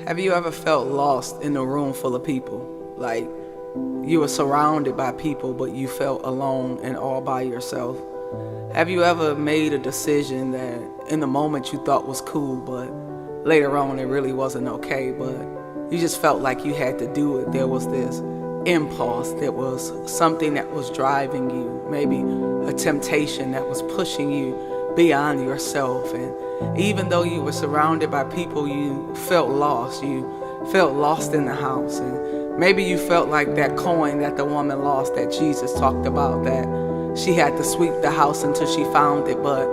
Have you ever felt lost in a room full of people? Like you were surrounded by people, but you felt alone and all by yourself? Have you ever made a decision that in the moment you thought was cool, but later on it really wasn't okay, but you just felt like you had to do it? There was this impulse, there was something that was driving you, maybe a temptation that was pushing you beyond yourself. And even though you were surrounded by people, you felt lost. You felt lost in the house. And maybe you felt like that coin that the woman lost that Jesus talked about, that she had to sweep the house until she found it, but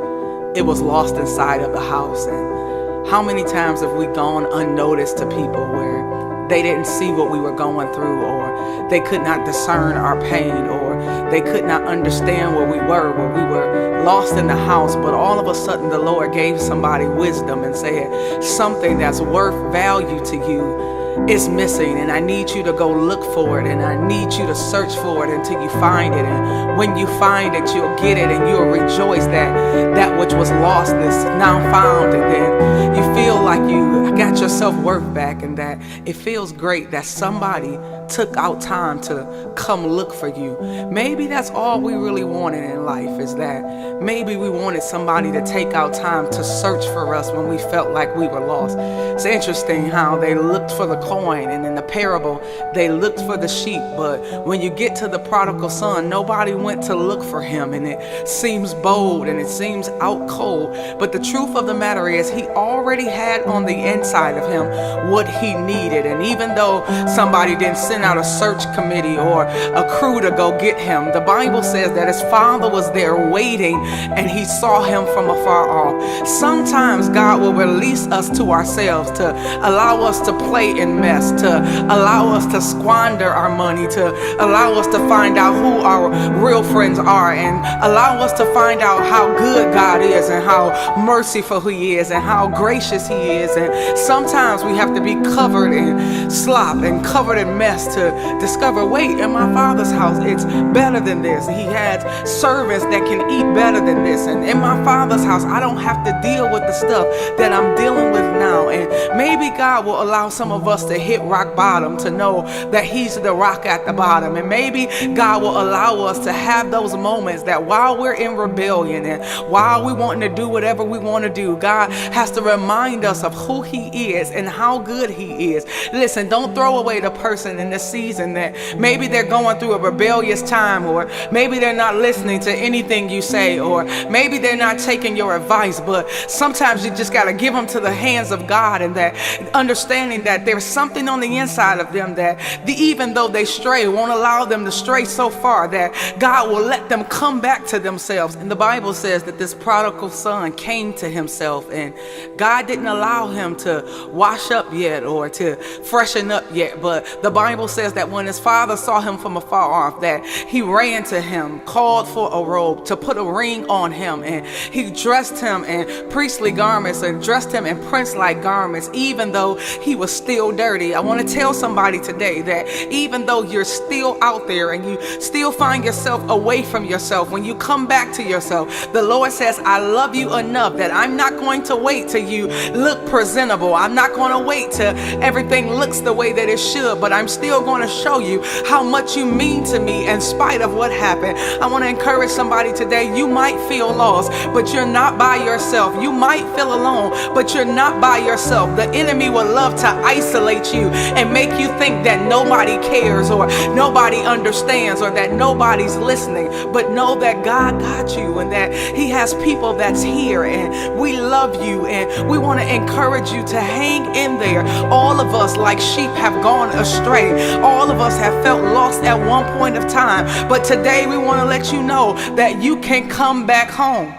it was lost inside of the house. And how many times have we gone unnoticed to people where they didn't see what we were going through, or they could not discern our pain, or they could not understand where we were lost in the house, but all of a sudden the Lord gave somebody wisdom and said, something that's worth value to you is missing, and I need you to go look for it, and I need you to search for it until you find it. And when you find it, you'll get it, and you'll rejoice that that which was lost is now found. And then you feel like you got your self-worth back, and that it feels great that somebody took out time to come look for you. Maybe that's all we really wanted in life, is that maybe we wanted somebody to take out time to search for us when we felt like we were lost. It's interesting how they looked for the coin, and in the parable they looked for the sheep, but when you get to the prodigal son, nobody went to look for him. And it seems bold and it seems out cold, but the truth of the matter is he already had on the inside of him what he needed. And even though somebody didn't send out a search committee or a crew to go get him, the Bible says that his father was there waiting and he saw him from afar off. Sometimes God will release us to ourselves, to allow us to play in mess, to allow us to squander our money, to allow us to find out who our real friends are, and allow us to find out how good God is and how merciful he is and how gracious he is. And sometimes we have to be covered in slop and covered in mess to discover, wait, in my Father's house it's better than this. He has servants that can eat better than this, and in my Father's house I don't have to deal with the stuff that I'm dealing with now. And maybe God will allow some of us to hit rock bottom, to know that he's the rock at the bottom. And maybe God will allow us to have those moments that while we're in rebellion and while we wanting to do whatever we want to do, God has to remind us of who he is and how good he is. Listen, don't throw away the person in this season that maybe they're going through a rebellious time, or maybe they're not listening to anything you say, or maybe they're not taking your advice. But sometimes you just got to give them to the hands of God, and that understanding that there's something on the inside of them that even though they stray, won't allow them to stray so far that God will let them come back to themselves. And the Bible says that this prodigal son came to himself, and God didn't allow him to wash up yet or to freshen up yet, but the Bible says that when his father saw him from afar off, that he ran to him, called for a robe to put a ring on him, and he dressed him in priestly garments and dressed him in prince-like garments, even though he was still dirty. I want to tell somebody today that even though you're still out there and you still find yourself away from yourself, when you come back to yourself, the Lord says, I love you enough that I'm not going to wait till you look presentable. I'm not going to wait till everything looks the way that it should, but I'm still going to show you how much you mean to me in spite of what happened. I want to encourage somebody today. You might feel lost, but you're not by yourself. You might feel alone, but you're not by yourself. The enemy will love to isolate you and make you think that nobody cares or nobody understands or that nobody's listening. But know that God got you, and that he has people that's here, and we love you, and we want to encourage you to hang in there. All of us like sheep have gone astray. All of us have felt lost at one point of time, but today we want to let you know that you can come back home.